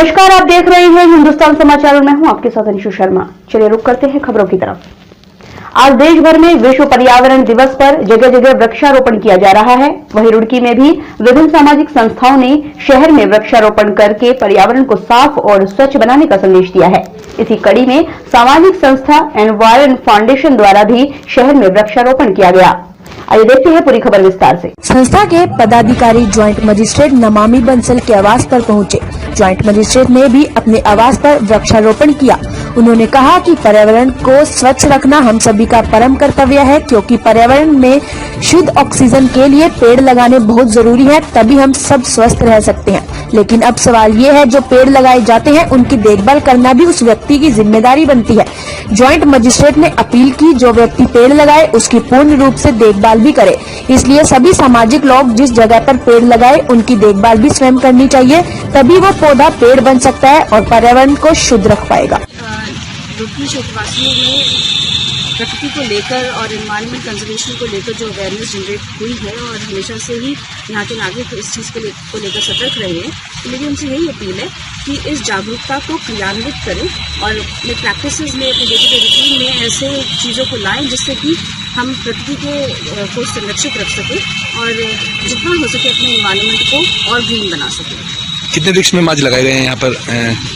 नमस्कार, आप देख रहे हैं हिंदुस्तान समाचार और मैं हूं आपके साथ अंशु शर्मा। चलिए रुक करते हैं खबरों की तरफ। आज देश भर में विश्व पर्यावरण दिवस पर जगह जगह वृक्षारोपण किया जा रहा है। वहीं रुड़की में भी विभिन्न सामाजिक संस्थाओं ने शहर में वृक्षारोपण करके पर्यावरण को साफ और स्वच्छ बनाने का संदेश दिया है। इसी कड़ी में सामाजिक संस्था एनवायरन फाउंडेशन द्वारा भी शहर में वृक्षारोपण किया गया। आइए देखते हैं पूरी खबर विस्तार से। संस्था के पदाधिकारी ज्वाइंट मजिस्ट्रेट नमामि बंसल के आवास पर पहुंचे। ज्वाइंट मजिस्ट्रेट ने भी अपने आवास पर वृक्षारोपण किया। उन्होंने कहा कि पर्यावरण को स्वच्छ रखना हम सभी का परम कर्तव्य है, क्योंकि पर्यावरण में शुद्ध ऑक्सीजन के लिए पेड़ लगाने बहुत जरूरी है, तभी हम सब स्वस्थ रह सकते हैं। लेकिन अब सवाल ये है, जो पेड़ लगाए जाते हैं उनकी देखभाल करना भी उस व्यक्ति की जिम्मेदारी बनती है। ज्वाइंट मजिस्ट्रेट ने अपील की, जो व्यक्ति पेड़ लगाए उसकी पूर्ण रूप से देखभाल भी करे। इसलिए सभी सामाजिक लोग जिस जगह पर पेड़ लगाए उनकी देखभाल भी स्वयं करनी चाहिए, तभी वो पौधा पेड़ बन सकता है और पर्यावरण को शुद्ध रख पाएगा। रुड़की क्षेत्रवासियों में प्रकृति को लेकर और एनवायरमेंट कंजर्वेशन को लेकर जो अवेयरनेस जनरेट हुई है और हमेशा से ही यहाँ के नागरिक इस चीज़ को लेकर सतर्क रहे हैं, तो मेरी उनसे यही अपील है कि इस जागरूकता को क्रियान्वित करें और अपने प्रैक्टिसेस में, अपने डे टू डे रूटीन में ऐसे चीज़ों को लाएं जिससे कि हम प्रकृति को संरक्षित रख सकें और जितना हो सके अपने एनवायरनमेंट को और ग्रीन बना सकें। कितने वृक्ष में आज लगाए गए हैं यहाँ पर?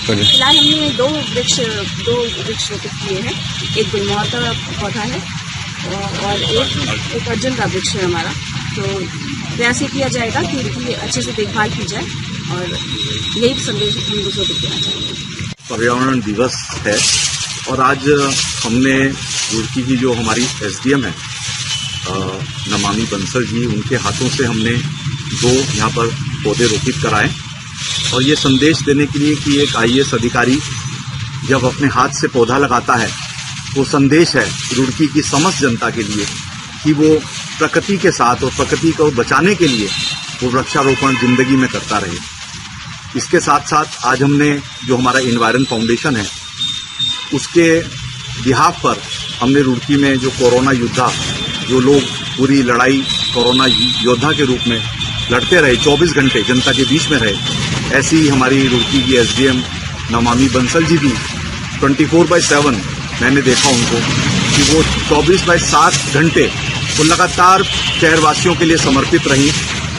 फिलहाल हमने दो वृक्ष रोपित किए हैं। एक गुलमोहर का पौधा है और एक अर्जुन का वृक्ष है हमारा। तो प्रयास ये किया जाएगा कि इनकी अच्छे से देखभाल की जाए और यही संदेश हम दूसरों को देना चाहेंगे। पर्यावरण दिवस है और आज हमने रुड़की की जो हमारी एसडीएम है नमामि बंसल जी, उनके हाथों से हमने दो यहाँ पर पौधे रोपित कराए और ये संदेश देने के लिए कि एक आईएएस अधिकारी जब अपने हाथ से पौधा लगाता है वो संदेश है रुड़की की समस्त जनता के लिए कि वो प्रकृति के साथ और प्रकृति को बचाने के लिए वो वृक्षारोपण जिंदगी में करता रहे। इसके साथ साथ आज हमने जो हमारा एनवायरन फाउंडेशन है उसके बिहाफ पर हमने रुड़की में जो कोरोना योद्धा, जो लोग पूरी लड़ाई कोरोना योद्धा के रूप में लड़ते रहे, 24 घंटे जनता के बीच में रहे, ऐसी ही हमारी रुड़की की एसडीएम नमामि बंसल जी भी 24/7 मैंने देखा उनको कि वो 24/7 घंटे वो लगातार शहरवासियों के लिए समर्पित रही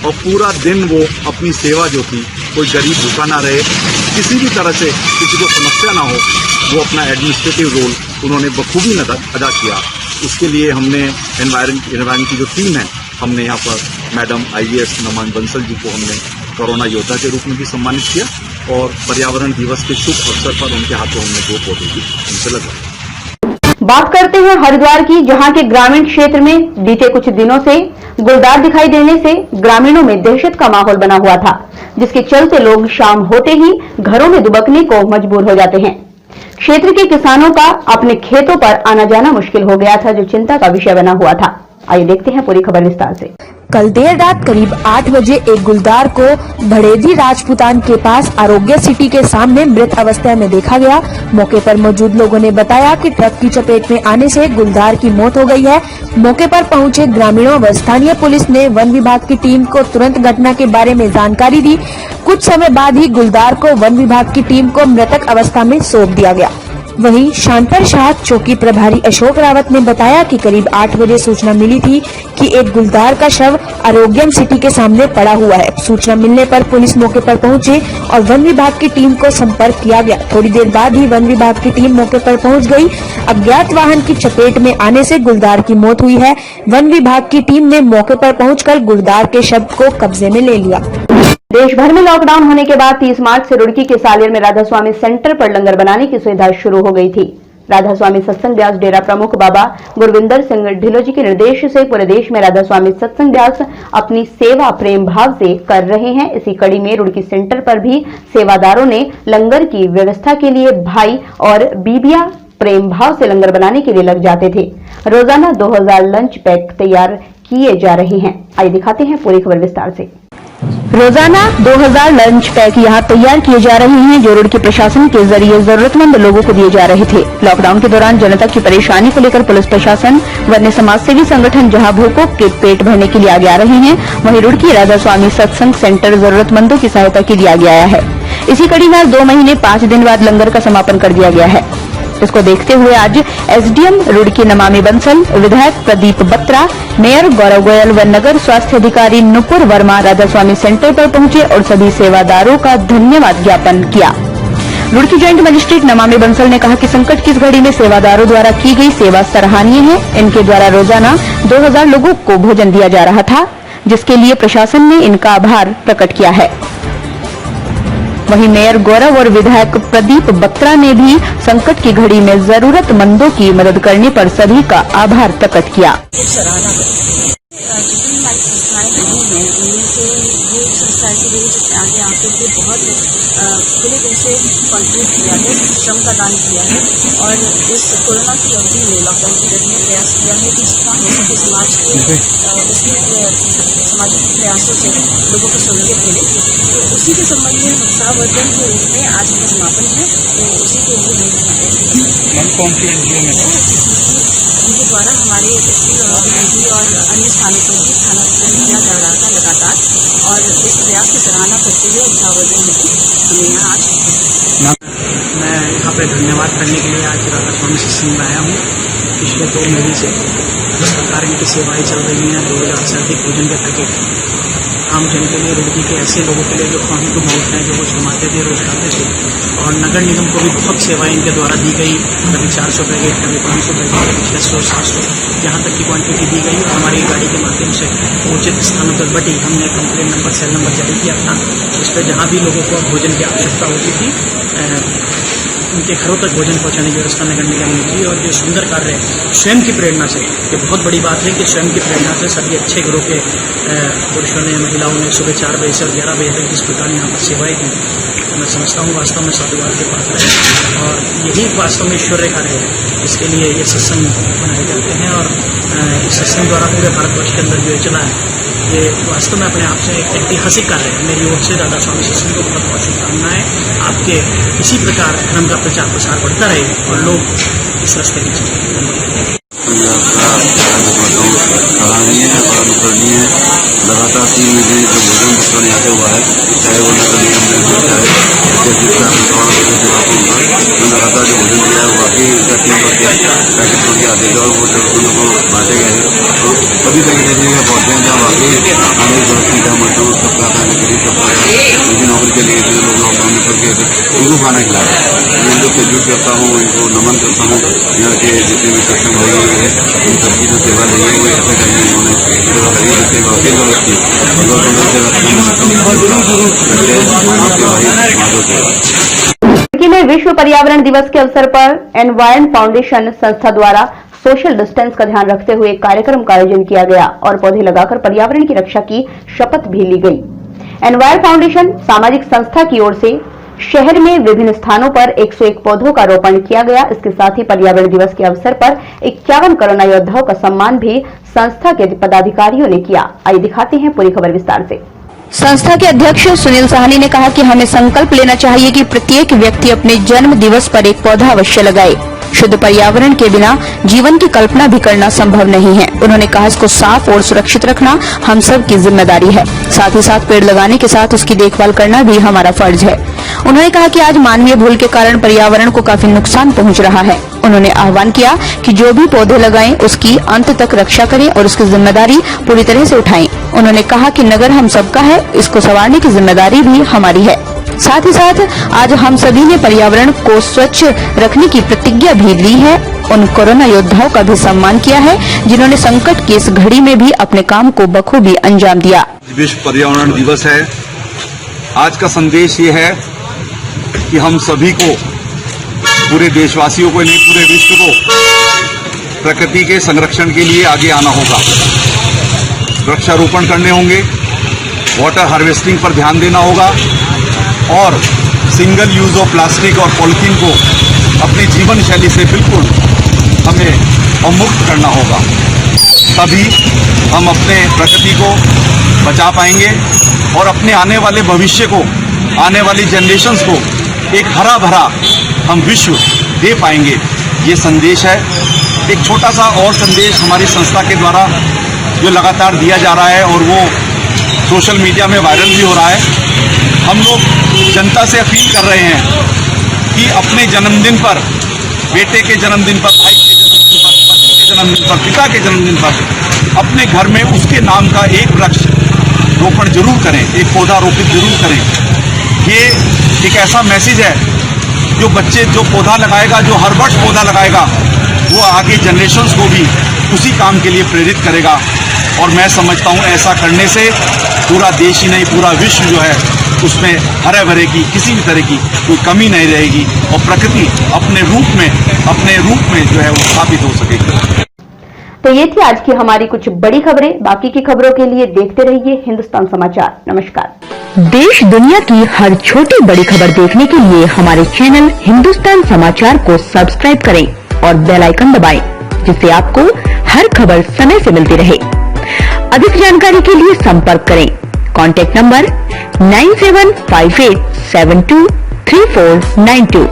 और पूरा दिन वो अपनी सेवा जो थी, कोई गरीब भूखा ना रहे, किसी भी तरह से किसी को समस्या ना हो, वो अपना एडमिनिस्ट्रेटिव रोल उन्होंने बखूबी अदा किया। उसके लिए हमने एनवायरन की जो टीम है, हमने यहाँ पर मैडम आईएएस नमामि बंसल जी को हमने कोरोना योद्धा के रूप में भी सम्मानित किया और पर्यावरण दिवस के शुभ अवसर पर उनके हाथों हमने दो पौधे भी उनसे लगाए। बात करते हैं हरिद्वार की, जहां के ग्रामीण क्षेत्र में बीते कुछ दिनों से गुलदार दिखाई देने से ग्रामीणों में दहशत का माहौल बना हुआ था, जिसके चलते लोग शाम होते ही घरों में दुबकने को मजबूर हो जाते हैं। क्षेत्र के किसानों का अपने खेतों पर आना जाना मुश्किल हो गया था, जो चिंता का विषय बना हुआ था। आइए देखते हैं पूरी खबर विस्तार से। कल देर रात करीब 8 बजे एक गुलदार को भड़ेदी राजपुतान के पास आरोग्य सिटी के सामने मृत अवस्था में देखा गया। मौके पर मौजूद लोगों ने बताया कि ट्रक की चपेट में आने से गुलदार की मौत हो गई है। मौके पर पहुंचे ग्रामीणों व स्थानीय पुलिस ने वन विभाग की टीम को तुरंत घटना के बारे में जानकारी दी। कुछ समय बाद ही गुलदार को वन विभाग की टीम को मृतक अवस्था में सौंप दिया गया। वहीं शांतर शाह चौकी प्रभारी अशोक रावत ने बताया कि करीब 8 बजे सूचना मिली थी कि एक गुलदार का शव आरोग्यम सिटी के सामने पड़ा हुआ है। सूचना मिलने पर पुलिस मौके पर पहुंचे और वन विभाग की टीम को संपर्क किया गया। थोड़ी देर बाद ही वन विभाग की टीम मौके पर पहुंच गई। अज्ञात वाहन की चपेट में आने से गुलदार की मौत हुई है। वन विभाग की टीम ने मौके पर पहुंचकर गुलदार के शव को कब्जे में ले लिया। देश भर में लॉकडाउन होने के बाद 30 मार्च से रुड़की के सालियर में राधा स्वामी सेंटर पर लंगर बनाने की सुविधा शुरू हो गई थी। राधा स्वामी सत्संग व्यास डेरा प्रमुख बाबा गुरविंदर सिंह ढिल्लो जी के निर्देश से पूरे देश में राधा स्वामी सत्संग व्यास अपनी सेवा प्रेम भाव से कर रहे हैं। इसी कड़ी में रुड़की सेंटर पर भी सेवादारों ने लंगर की व्यवस्था के लिए भाई और बीबिया प्रेम भाव से लंगर बनाने के लिए लग जाते थे। रोजाना 2000 लंच पैक तैयार किए जा रहे हैं। आइए दिखाते हैं पूरी खबर विस्तार से। रोजाना 2000 लंच पैक यहां तैयार किए जा रहे हैं, जो रुड़की प्रशासन के जरिए जरूरतमंद लोगों को दिए जा रहे थे। लॉकडाउन के दौरान जनता की परेशानी को लेकर पुलिस प्रशासन व अन्य समाज सेवी संगठन जहां भूखों के पेट भरने के लिए आगे आ रहे हैं, वहीं रुड़की राधा स्वामी सत्संग सेंटर जरूरतमंदों की सहायता के लिए आगे आया है। इसी कड़ी में आज 2 महीने 5 दिन बाद लंगर का समापन कर दिया गया है। इसको देखते हुए आज एसडीएम रुड़की नमामि बंसल, विधायक प्रदीप बत्रा, मेयर गौरव गोयल व नगर स्वास्थ्य अधिकारी नुपुर वर्मा राधा स्वामी सेंटर पर पहुंचे और सभी सेवादारों का धन्यवाद ज्ञापन किया। रुड़की जॉइंट मजिस्ट्रेट नमामि बंसल ने कहा कि संकट की इस घड़ी में सेवादारों द्वारा की गई सेवा सराहनीय है। इनके द्वारा रोजाना 2000 लोगों को भोजन दिया जा रहा था, जिसके लिए प्रशासन ने इनका आभार प्रकट किया है। वहीं मेयर गौरव और विधायक प्रदीप बत्रा ने भी संकट की घड़ी में जरूरतमंदों की मदद करने पर सभी का आभार प्रकट किया। सराहना जितनी हमारी संस्थाएं बनी हैं उनमें से ये संस्था ऐसी रही जिसने आगे आकर के बहुत खुले दिल से कॉन्ट्रीब्यूट किया है, श्रम का दान किया है और इस कोरोना की अवधि में लॉकडाउन पीरियड में प्रयास किया है कि जितना हो सके समाज के सामाजिक प्रयासों से लोगों को सहूलियत मिले। तो उसी के संबंध में उत्साहवर्धन के रूप में आज का समापन है, तो उसी के लिए कौन सी एनजीओ में उनके द्वारा हमारे बिजली और अन्य स्थानों पर भी स्थानांतरण किया जा रहा था लगातार और इस प्रयास की सराहना करते हुए उत्साहवर्धन हेतु हमें यहाँ आज मैं यहाँ पे धन्यवाद करने के लिए आज राधा स्वामी सत्संग में आया हूँ। पिछले 2 महीने से सरकार की सेवाएं चल रही हैं। 2000 से अधिक भोजन के पैकेट आम जन के लिए, रुड़की के ऐसे लोगों के लिए जो खाने को बहुत हैं, जो वो कमाते थे, रोज खाते थे। और नगर निगम को भी बहुत सेवाएं इनके द्वारा दी गई। कभी 400 पैकेट, कभी 500 पैकेट, कभी 600, 700, यहाँ तक की क्वांटिटी दी गई और हमारी गाड़ी के माध्यम से उचित स्थानों पर बटी। हमने कंप्लेन नंबर, सेल नंबर जारी किया था, इस पर जहाँ भी लोगों को भोजन की आवश्यकता होती थी उनके घरों तक भोजन पहुंचाने की व्यवस्था नगर निगम ने की। और ये सुंदर कार्य है स्वयं की प्रेरणा से। ये बहुत बड़ी बात है कि स्वयं की प्रेरणा से सभी अच्छे घरों के पुरुषों ने, महिलाओं ने सुबह 4 बजे से और 11 बजे तक जिस प्रकार यहाँ पर सेवाएं दी, मैं समझता हूँ वास्तव में साधुवाद के पात्र है और यही वास्तव में ऐश्वर्य कार्य है। इसके लिए ये सत्संग बनाए जाते हैं और इस सत्संग द्वारा पूरे भारतवर्ष के अंदर जो चला है, ये वास्तव में अपने आप से एक ऐतिहासिक कार्य है। मेरी ओर से राधा स्वामी सत्संग को बहुत बहुत शुभकामनाएं। आपके इसी प्रकार धर्म का प्रचार प्रसार बढ़ता रहे और लोग इस रास्ते पर चलें। सराहनीय है और अनुकरणीय है। लगातार 3 महीने जो भोजन वितरण यहाँ पे हुआ है, चाहे वो नगर निगम ने हो, चाहे लगातार जो भोजन दिया है वाकई इसका टीम पर पैकेट छोड़ के आते थे और वो जरूरतमंदों को बांटे गए हैं। तो सभी पैकेट ऐसे जगह पहुँचे हैं जहाँ वाकई हमें जरूरत था, मजदूर सबका था, गरीब सबका था, उनकी नौकरी के लिए जो लोग लॉकडाउन में फंस गए थे उनको खाना खिलाया। मैं इनको सैल्यूट करता हूँ, इनको नमन करता हूँ। यहाँ के जितने भी सत्संग भाई है उन सबकी जो सेवा दी है वो ऐसे करने उन्होंने सेवा करी जिससे वाकई जरूरत थी। रुड़की में विश्व पर्यावरण दिवस के अवसर पर एनवायरन फाउंडेशन संस्था द्वारा सोशल डिस्टेंस का ध्यान रखते हुए एक कार्यक्रम का आयोजन किया गया और पौधे लगाकर पर्यावरण की रक्षा की शपथ भी ली गई। एनवायर फाउंडेशन सामाजिक संस्था की ओर से शहर में विभिन्न स्थानों पर 101 पौधों का रोपण किया गया। इसके साथ ही पर्यावरण दिवस के अवसर पर 51 कोरोना योद्धाओं का सम्मान भी संस्था के पदाधिकारियों ने किया। आइए दिखाते हैं पूरी खबर विस्तार से। संस्था के अध्यक्ष सुनील साहनी ने कहा कि हमें संकल्प लेना चाहिए कि प्रत्येक व्यक्ति अपने जन्म दिवस पर एक पौधा अवश्य लगाए। शुद्ध पर्यावरण के बिना जीवन की कल्पना भी करना संभव नहीं है। उन्होंने कहा इसको साफ और सुरक्षित रखना हम सब की जिम्मेदारी है। साथ ही साथ पेड़ लगाने के साथ उसकी देखभाल करना भी हमारा फर्ज है। उन्होंने कहा कि आज मानवीय भूल के कारण पर्यावरण को काफी नुकसान पहुंच रहा है। उन्होंने आह्वान किया कि जो भी पौधे लगाएं उसकी अंत तक रक्षा करें और उसकी जिम्मेदारी पूरी तरह से उठाएं। उन्होंने कहा कि नगर हम सबका है, इसको संवारने की जिम्मेदारी भी हमारी है। साथ ही साथ आज हम सभी ने पर्यावरण को स्वच्छ रखने की प्रतिज्ञा भी ली है। उन कोरोना योद्धाओं का भी सम्मान किया है जिन्होंने संकट की इस घड़ी में भी अपने काम को बखूबी अंजाम दिया। विश्व पर्यावरण दिवस है। आज का संदेश ये है कि हम सभी को, पूरे देशवासियों को नहीं पूरे विश्व को प्रकृति के संरक्षण के लिए आगे आना होगा। वृक्षारोपण करने होंगे, वाटर हार्वेस्टिंग पर ध्यान देना होगा और सिंगल यूज ऑफ प्लास्टिक और पॉलिथीन को अपनी जीवन शैली से बिल्कुल हमें अवमुक्त करना होगा। तभी हम अपने प्रकृति को बचा पाएंगे और अपने आने वाले भविष्य को, आने वाली जनरेशन्स को एक हरा भरा हम विश्व दे पाएंगे। ये संदेश है। एक छोटा सा और संदेश हमारी संस्था के द्वारा जो लगातार दिया जा रहा है और वो सोशल मीडिया में वायरल भी हो रहा है। हम लोग जनता से अपील कर रहे हैं कि अपने जन्मदिन पर, बेटे के जन्मदिन पर, भाई के जन्मदिन पर, पति के जन्मदिन पर, पिता के जन्मदिन पर अपने घर में उसके नाम का एक वृक्ष रोपण जरूर करें, एक पौधा रोपित जरूर करें। ये एक ऐसा मैसेज है, जो बच्चे जो पौधा लगाएगा, जो हर वर्ष पौधा लगाएगा, वो आगे जनरेशन्स को भी उसी काम के लिए प्रेरित करेगा। और मैं समझता हूँ ऐसा करने से पूरा देश ही नहीं, पूरा विश्व जो है उसमें हरे भरे की किसी भी तरह की कोई कमी नहीं रहेगी और प्रकृति अपने रूप में जो है वो स्थापित हो सकेगी। तो ये थी आज की हमारी कुछ बड़ी खबरें। बाकी की खबरों के लिए देखते रहिए हिंदुस्तान समाचार। नमस्कार। देश दुनिया की हर छोटी बड़ी खबर देखने के लिए हमारे चैनल हिंदुस्तान समाचार को सब्सक्राइब करें और बेल आइकन दबाएं, जिससे आपको हर खबर समय से मिलती रहे। अधिक जानकारी के लिए संपर्क करें। Contact number 9758723492।